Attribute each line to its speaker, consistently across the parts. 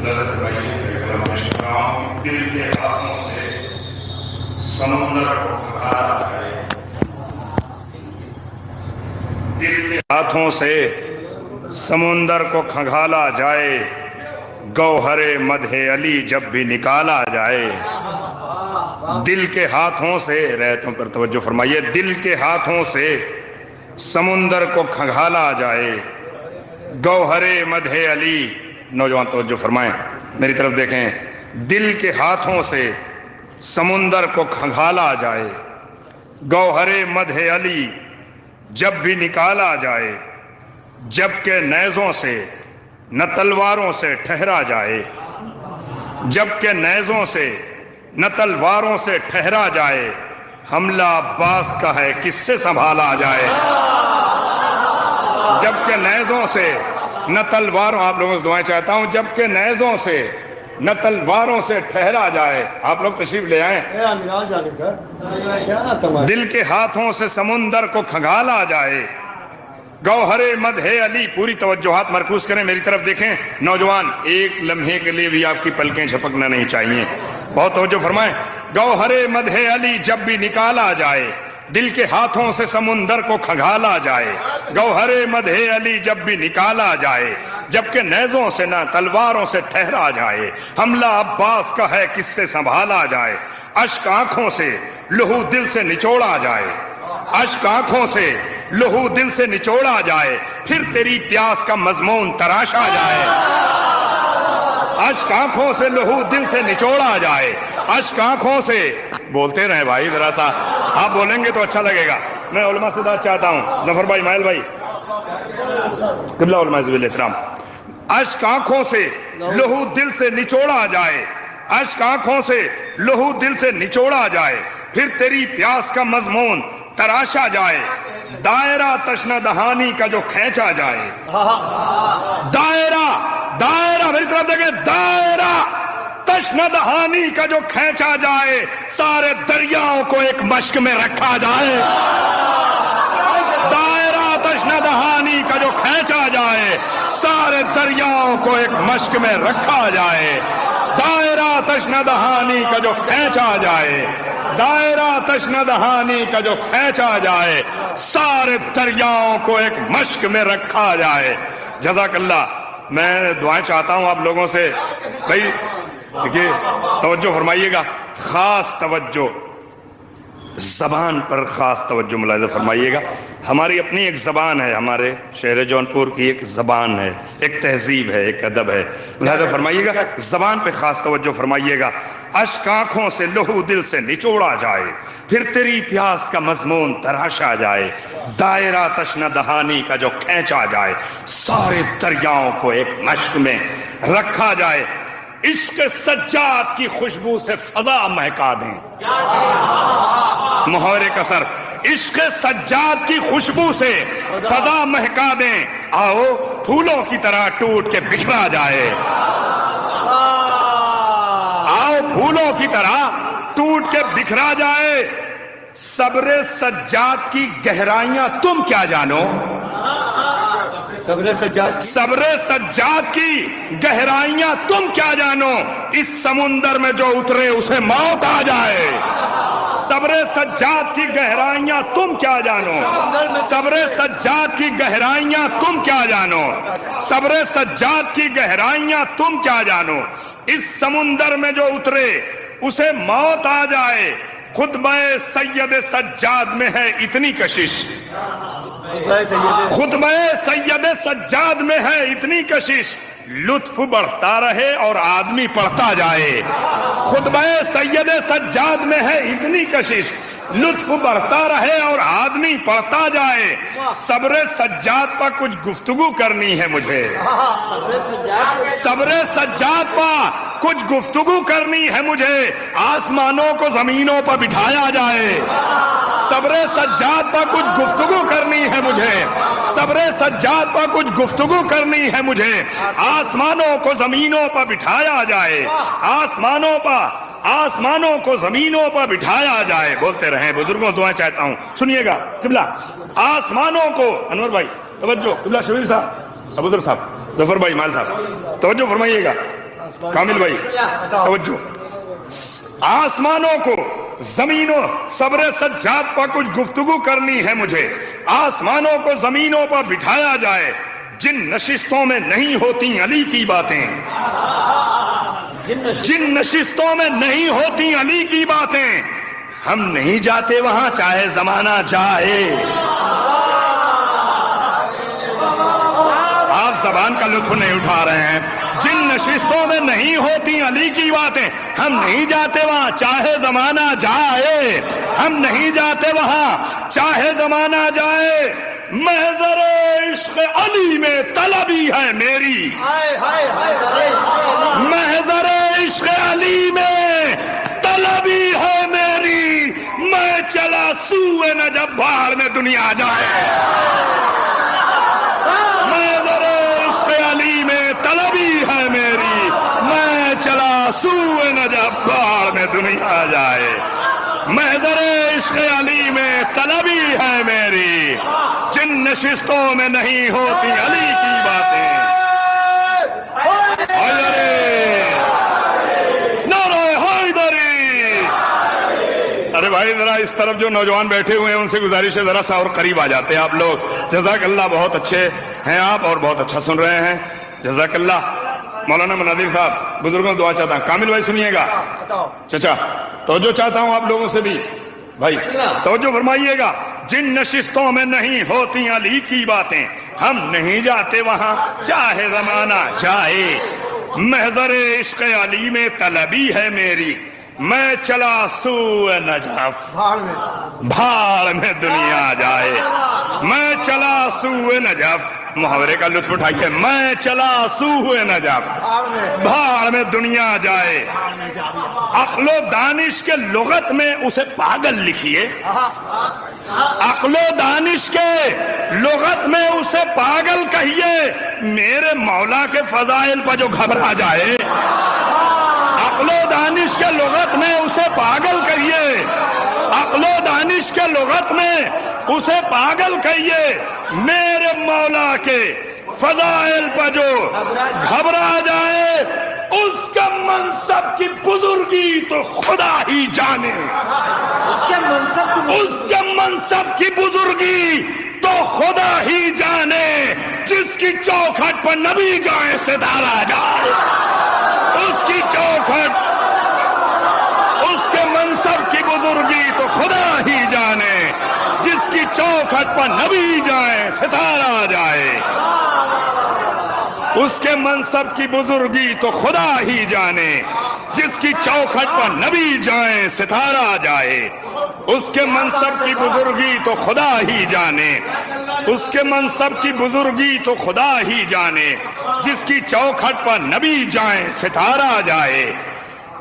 Speaker 1: دل کے ہاتھوں سے سمندر کو کھنگالا جائے، دل کے ہاتھوں سے سمندر کو کھنگالا جائے، گوہر مدح علی جب بھی نکالا جائے۔ دل کے ہاتھوں سے، رعایتوں پر توجہ فرمائیے، دل کے ہاتھوں سے سمندر کو کھنگالا جائے، گوہر مدح علی، نوجوان توجہ فرمائیں، میری طرف دیکھیں، دل کے ہاتھوں سے سمندر کو کھنگالا جائے، گوہر مدح علی جب بھی نکالا جائے، جبکہ نیزوں سے نہ تلواروں سے ٹھہرا جائے، جبکہ نیزوں سے نہ تلواروں سے ٹھہرا جائے، حملہ عباس کا ہے کس سے سنبھالا جائے۔ جبکہ نیزوں سے نہ تلواروں، آپ لوگوں سے دعائیں چاہتا ہوں، جبکہ نیزوں سے نہ تلواروں سے ٹھہرا جائے۔ آپ لوگ تشریف لے آئیں۔ دل کے ہاتھوں سے سمندر کو کھنگالا جائے، گوہر مدح علی، پوری توجہات مرکوز کریں، میری طرف دیکھیں نوجوان، ایک لمحے کے لیے بھی آپ کی پلکیں جھپکنا نہیں چاہیے، بہت توجہ فرمائیں۔ گوہر مدح علی جب بھی نکالا جائے، دل کے ہاتھوں سے سمندر کو کھنگالا جائے، گوہر مدح علی جب بھی نکالا جائے، جبکہ نیزوں سے نہ تلواروں سے ٹھہرا جائے، حملہ عباس کا ہے کس سے سنبھالا جائے۔ اشک آنکھوں سے لہو دل سے نچوڑا جائے، اشک آنکھوں سے لہو دل سے نچوڑا جائے، پھر تیری پیاس کا مضمون تراشا جائے۔ اشک آنکھوں سے لہو دل سے نچوڑا جائے، اشک آنکھوں سے، بولتے رہیں بھائی ذرا سا، آپ بولیں گے تو اچھا لگے گا۔ میں علماء سے دعوت چاہتا ہوں، ظفر بھائی، مائل بھائی، قبلہ علماء ذوی الاحترام، اشک آنکھوں سے لہو دل سے نچوڑا جائے، اشک آنکھوں سے لہو دل سے نچوڑا جائے، پھر تیری پیاس کا مضمون تراشا جائے، دائرہ تشنہ دہانی کا جو کھینچا جائے، دائرہ، دائرہ، میری طرف دیکھیں، دائرہ تشنہ دہانی کا جو کھینچا جائے، سارے دریاؤں کو ایک مشک میں رکھا جائے۔ دائرہ تشنہ دہانی کا جو کھینچا جائے، سارے دریاؤں کو ایک مشک میں رکھا جائے۔ دائرہ تشنہ دہانی کا جو کھینچا جائے، دائرہ تشنہ دہانی کا جو کھینچا جائے، سارے دریاؤں کو ایک مشک میں رکھا جائے۔ جزاک اللہ۔ میں دعائیں چاہتا ہوں آپ لوگوں سے، بھائی دیکھیے توجہ فرمائیے گا، خاص توجہ، زبان پر خاص توجہ ملاحظہ فرمائیے گا۔ ہماری اپنی ایک زبان ہے، ہمارے شہر جونپور کی ایک زبان ہے، ایک تہذیب ہے، ایک ادب ہے، ملاحظہ فرمائیے گا، زبان پہ خاص توجہ فرمائیے گا۔ اشک آنکھوں سے لہو دل سے نچوڑا جائے، پھر تیری پیاس کا مضمون تراشا جائے، دائرہ تشنہ دہانی کا جو کھینچا جائے، سارے دریاؤں کو ایک مشک میں رکھا جائے۔ عشق سجاد کی خوشبو سے فضا مہکا دیں، محاورے کا سر، عشق سجاد کی خوشبو سے فضا مہکا دیں، آؤ پھولوں کی طرح ٹوٹ کے بکھرا جائے، آؤ پھولوں کی طرح ٹوٹ کے بکھرا جائے۔ صبر سجاد کی گہرائیاں تم کیا جانو، صبر سجاد کی گہرائیاں تم کیا جانو، اس سمندر میں جو اترے اسے موت آ جائے۔ صبر سجاد کی گہرائیاں تم کیا جانو، صبر سجاد کی گہرائیاں تم کیا جانو، صبر سجاد کی گہرائیاں تم کیا جانو، اس سمندر میں جو اترے اسے موت آ جائے۔ خطبہ سید سجاد میں ہے اتنی کشش، خطبہ سید سجاد میں ہے اتنی کشش، لطف بڑھتا رہے اور آدمی پڑھتا جائے۔ خطبہ سید سجاد میں ہے اتنی کشش، لطف بڑھتا رہے اور آدمی پڑھتا جائے۔ صبر سجاد پر کچھ گفتگو کرنی ہے مجھے، صبر سجاد پر کچھ گفتگو کرنی ہے مجھے، آسمانوں کو زمینوں پر بٹھایا جائے۔ صبر سجاد پر کچھ گفتگو کرنی ہے مجھے، صبر سجاد پر کچھ گفتگو کرنی ہے مجھے، آسمانوں کو زمینوں پر بٹھایا جائے، آسمانوں کو زمینوں پر بٹھایا جائے۔ بولتے رہیں بزرگوں، دعائیں چاہتا ہوں، سنیے گا قبلہ، آسمانوں کو، انور بھائی توجہ، قبلہ شبیر صاحب، ابوذر صاحب، ظفر بھائی، مال صاحب توجہ فرمائیے گا، کامل بھائی توجہ، آسمانوں کو زمینوں، صبر سجاد پر کچھ گفتگو کرنی ہے مجھے. آسمانوں کو زمینوں پر بٹھایا جائے، جن نشستوں میں نہیں ہوتی علی کی باتیں، جن نشستوں میں نہیں ہوتی علی کی باتیں، ہم نہیں جاتے وہاں چاہے زمانہ جائے. آپ زبان کا لطف نہیں اٹھا رہے ہیں. جن نشستوں میں نہیں ہوتی علی کی باتیں، ہم نہیں جاتے وہاں چاہے زمانہ جائے، ہم نہیں جاتے وہاں چاہے زمانہ جائے. محضر عشق علی میں طلبی ہے میری، محضر عشق علی میں طلبی ہے میری. میں چلا سوئے نہ جب بھاڑ میں دنیا جائے، محضر عشق علی میں طلبی ہے میری. میں چلا سوئے نہ جب بھاڑ میں دنیا جائے. محضر عشق علی میں طلبی ہے میری، جن نشستوں میں نہیں ہوتی علی کی باتیں. نعرہ حیدری. ارے بھائی ذرا اس طرف جو نوجوان بیٹھے ہوئے ہیں ان سے گزارش ہے ذرا سا اور قریب آ جاتے ہیں آپ لوگ. جزاک اللہ، بہت اچھے ہیں آپ اور بہت اچھا سن رہے ہیں. جزاک اللہ. مولانا مناظر صاحب بزرگوں دعا چاہتا ہوں. کامل بھائی سنیے گا. چچا توجہ چاہتا ہوں آپ لوگوں سے بھی بھائی توجہ فرمائیے گا. جن نشستوں میں نہیں ہوتی علی کی باتیں، ہم نہیں جاتے وہاں چاہے زمانہ جائے. محضر عشق علی میں طلبی ہے میری، میں چلا سوئے نجف بھاڑ میں دنیا جائے. میں چلا سوئے نجف، محاورے کا لطف اٹھائیے. میں چلا سوئے نجف بھاڑ میں دنیا جائے. عقل و دانش کے لغت میں اسے پاگل لکھیے، عقل و دانش کے لغت میں اسے پاگل کہیے. میرے مولا کے فضائل پر جو گھبرا جائے، عقل و دانش کے لغت میں اسے پاگل کہیے، عقل و دانش کے لغت میں اسے پاگل کہیے. میرے مولا کے فضائل پر جو گھبرا جائے، اس کے منصب کی بزرگی تو خدا ہی جانے، اس کے منصب کی بزرگی تو خدا ہی جانے. جس کی چوکھٹ پر نبی جائے ستارہ جائے، اس کی چوکھٹ، اس کے منصب کی بزرگی تو خدا ہی جانے. جس کی چوکھٹ پر نبی جائے ستارہ جائے، اس کے منصب کی بزرگی تو خدا ہی جانے. جس کی چوکھٹ پر نبی جائے ستارہ جائے، اس کے منصب کی بزرگی تو خدا ہی جانے، اس کے منصب کی بزرگی تو خدا ہی جانے. جس کی چوکھٹ پر نبی جائے ستارہ جائے.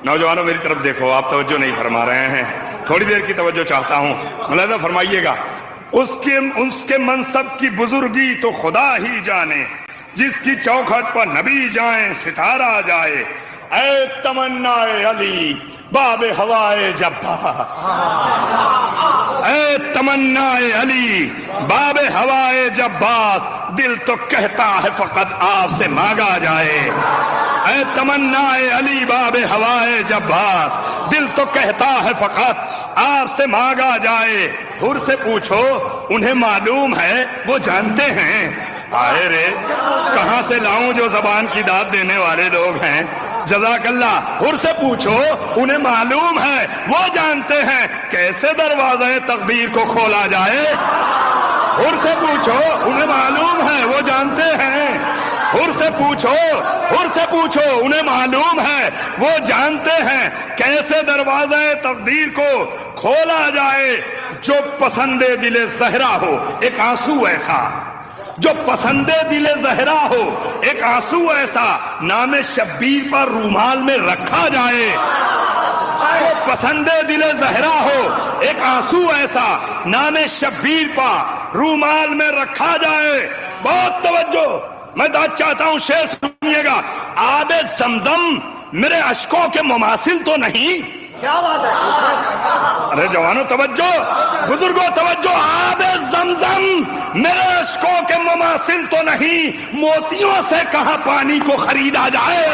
Speaker 1: نوجوانوں میری طرف دیکھو، آپ توجہ نہیں فرما رہے ہیں، تھوڑی دیر کی توجہ چاہتا ہوں، ملاحظہ فرمائیے گا. اس کے منصب کی بزرگی تو خدا ہی جانے، جس کی چوکھٹ پر نبی جائیں ستارہ جائے. اے تمنا علی باب ہوائے جباس، اے تمنا علی باب ہوائے جباس، دل تو کہتا ہے فقط آپ سے مانگا جائے. اے تمنا علی باب ہوائے جباس، دل تو کہتا ہے فقط آپ سے مانگا جائے. حر سے پوچھو انہیں معلوم ہے، وہ جانتے ہیں. آئے رے کہاں سے لاؤں جو زبان کی داد دینے والے لوگ ہیں. جزاک اللہ. حر سے پوچھو انہیں معلوم ہے، وہ جانتے ہیں کیسے دروازہ تقدیر کو کھولا جائے. حر سے پوچھو انہیں معلوم ہے، وہ جانتے ہیں. حر سے پوچھو انہیں معلوم ہے، وہ جانتے ہیں کیسے دروازہ تقدیر کو کھولا جائے. جو پسند دل زہرا ہو ایک آنسو ایسا، جو پسند دل زہرا ہو ایک آنسو ایسا، نام شبیر پر رومال میں رکھا جائے. جو پسند دل زہرا ہو ایک آنسو ایسا، نام شبیر پر رومال میں رکھا جائے. بہت توجہ، میں داد چاہتا ہوں، شیخ سنیے گا. آب زمزم میرے اشکوں کے مماثل تو نہیں،
Speaker 2: کیا بات ہے؟
Speaker 1: ارے جوانو توجہ، بزرگوں توجہ، آب زمزم میرے عشقوں کے مماثل تو نہیں، موتیوں سے کہاں پانی کو خریدا جائے۔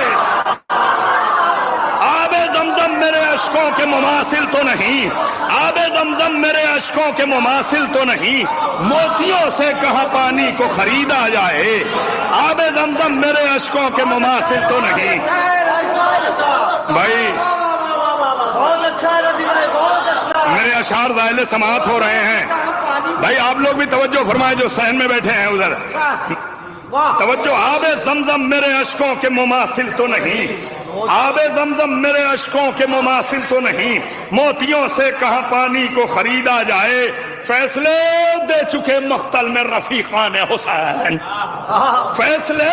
Speaker 1: آب زمزم میرے عشقوں کے مماثل تو نہیں، آب زمزم میرے عشقوں کے مماثل تو نہیں، موتیوں سے کہاں پانی کو خریدا جائے۔ آب زمزم میرے عشقوں کے مماثل تو نہیں۔ بھائی
Speaker 2: بہت اچھا ہے رضی بھائی، بہت اچھا ہے۔
Speaker 1: میرے اشعار زائل سماعت ہو رہے ہیں، بھائی آپ لوگ بھی توجہ فرمائیں جو صحن میں بیٹھے ہیں ادھر، توجہ۔ آب زمزم میرے عشقوں کے مماثل تو نہیں، آب زمزم میرے عشقوں کے مماثل تو نہیں، موتیوں سے کہاں پانی کو خریدا جائے۔ فیصلے دے چکے مقتل میں رفیقان حسین، فیصلے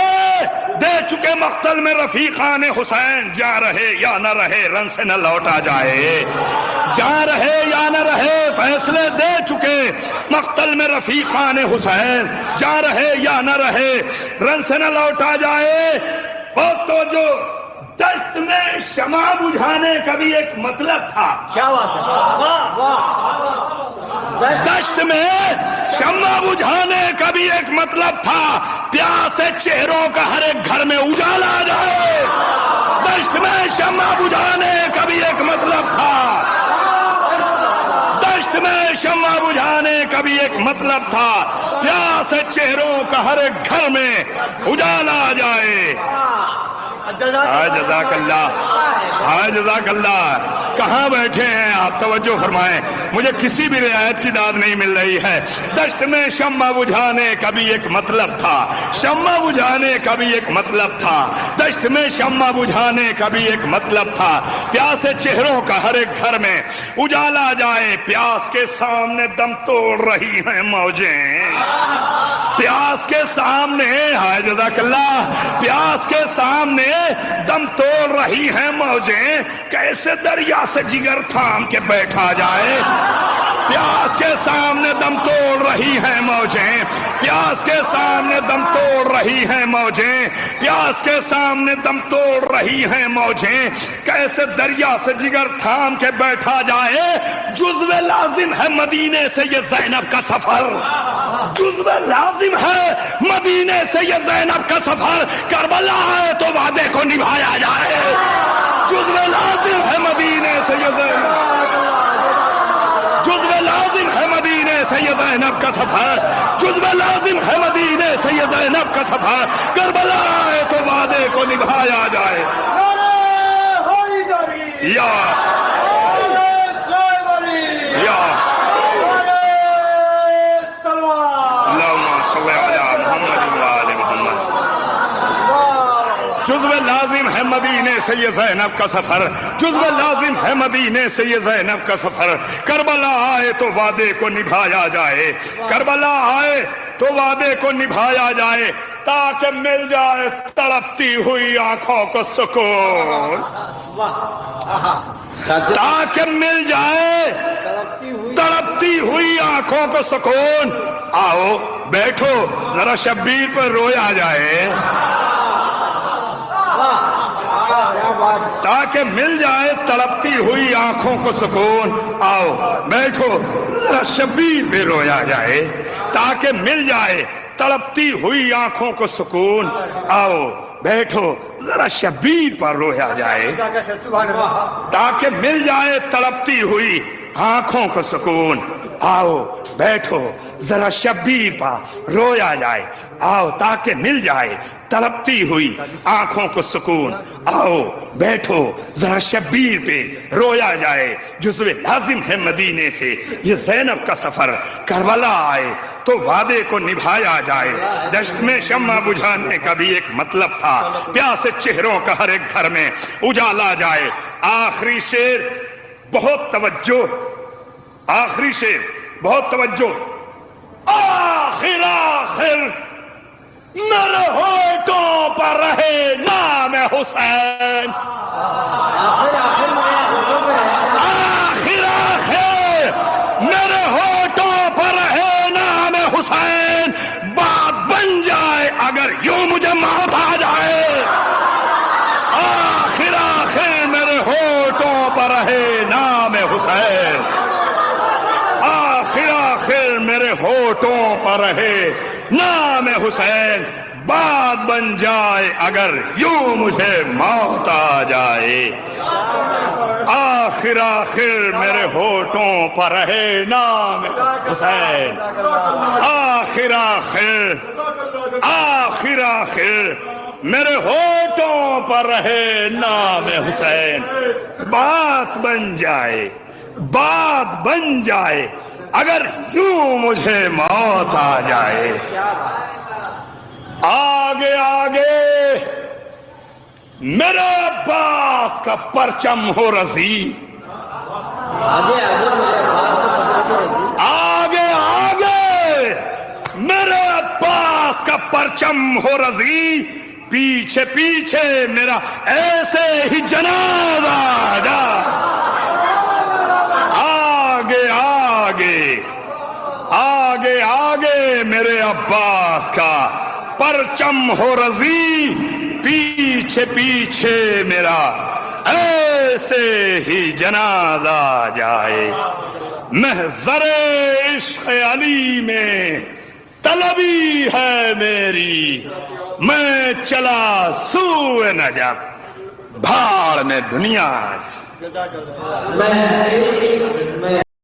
Speaker 1: دے چکے مقتل میں رفیقان حسین، جا رہے یا نہ رہے رن سے نہ لوٹا جائے، جا رہے یا نہ رہے فیصلے دے چکے مقتل میں رفیقان حسین، جا رہے یا نہ رہے رن سے نہ لوٹا جائے۔ بہت توجہ، دشت میں شمع بجھانے کا بھی ایک مطلب تھا۔
Speaker 2: کیا بات ہے؟ واہ واہ،
Speaker 1: دشت میں شمع بجھانے کا بھی ایک مطلب تھا، پیاسے چہروں کا ہر ایک گھر میں اجالا جائے۔ دشت میں شمع بجھانے کا بھی ایک مطلب تھا، دشت میں شمع بجھانے کا بھی ایک مطلب تھا، پیاسے چہروں کا ہر ایک گھر میں اجالا جائے۔ ہائے جزاک اللہ، ہائے جزاک اللہ۔ کہاں بیٹھے ہیں آپ؟ توجہ فرمائیں، مجھے کسی بھی رعایت کی داد نہیں مل رہی ہے۔ دشت میں شمع بجھانے کا بھی ایک مطلب تھا، شمع بجھانے کا بھی ایک مطلب تھا، دشت میں شمع بجھانے کا بھی ایک مطلب تھا، پیاسے چہروں کا ہر ایک گھر میں اجالا جائے۔ پیاس کے سامنے دم توڑ رہی ہیں موجیں، پیاس کے سامنے، ہائے جزاک اللہ، پیاس کے سامنے دم توڑ رہی ہیں موجیں، کیسے دریا سے جگر تھام کے بیٹھا جائے۔ پیاس کے سامنے دم توڑ رہی ہیں موجیں، پیاس کے سامنے دم توڑ رہی ہیں موجیں، پیاس کے سامنے دم توڑ رہی ہیں موجیں، کیسے دریا سے جگر تھام کے بیٹھا جائے۔ جزو لازم ہے مدینے سے یہ زینب کا سفر، جزو لازم ہے مدینے سے یہ زینب کا سفر، کربلا ہے تو وعدے کو نبھایا جائے۔ جزو لازم ہے مدینے سے یہ زینب، جزو لازم ہے مدینے سے یہ زینب کا سفر، جزو لازم ہے مدینے سے یہ زینب کا سفر، کربلا ہے تو وعدے کو نبھایا جائے۔ یا جزو لازم ہے مدینے سے یہ زینب کا سفر، جزو لازم ہے مدینے سے یہ زینب کا سفر، کربلا آئے تو وعدے کو نبھایا جائے، کربلا آئے تو وعدے کو نبھایا جائے، تاکہ مل جائے تڑپتی ہوئی آنکھوں کو سکون، تاکہ مل جائے تڑپتی ہوئی آنکھوں کو سکون۔ آؤ بیٹھو ذرا شبیر پر رویا جائے، تاکہ مل جائے تڑپتی ہوئی آنکھوں کو سکون۔ آؤ بیٹھو ذرا شبیر پہ رویا جائے، تاکہ مل جائے تڑپتی ہوئی آنکھوں کو سکون۔ آؤ بیٹھو ذرا شبیر پر رویا جائے، تاکہ مل جائے تڑپتی ہوئی آنکھوں کو سکون۔ آؤ بیٹھو ذرا شبیر پر رویا جائے، آؤ تاکہ مل جائے تڑپتی ہوئی آنکھوں کو سکون۔ آؤ بیٹھو ذرا شبیر پہ رویا جائے، جزو لازم ہے مدینے سے یہ زینب کا سفر، کربلا آئے تو وعدے کو نبھایا جائے۔ دشت میں شمع بجھانے کا بھی ایک مطلب تھا، پیاسے چہروں کا ہر ایک گھر میں اجالا جائے۔ آخری شعر بہت توجہ، آخری شعر بہت توجہ۔ آخر آخر میرے ہونٹوں پر رہے نام حسین، آخر آخر میرے ہونٹوں پر رہے نام حسین، بات بن جائے اگر یوں مجھے موت آ جائے۔ آخر آخر میرے ہونٹوں پر رہے حسین آخر آخر میرے ہونٹوں پر رہے نام حسین بات بن جائے اگر یوں مجھے موت آ جائے آخر آخر میرے ہونٹوں پر رہے نام حسین آخر آخر آخر آخر میرے ہونٹوں پر رہے نام حسین بات بن جائے اگر یوں مجھے موت آ جائے آگے آگے میرے عباس کا پرچم ہو رزی آگے آگے میرے عباس کا پرچم ہو رزی پیچھے پیچھے میرا ایسے ہی جنازہ جا آگے آگے آگے آگے میرے عباس کا پرچم ہو رزی پیچھے پیچھے میرا ایسے ہی جنازہ جائے محضر عشق علی میں طلبی ہے میری میں چلا سوئے نجف بھاڑ میں دنیا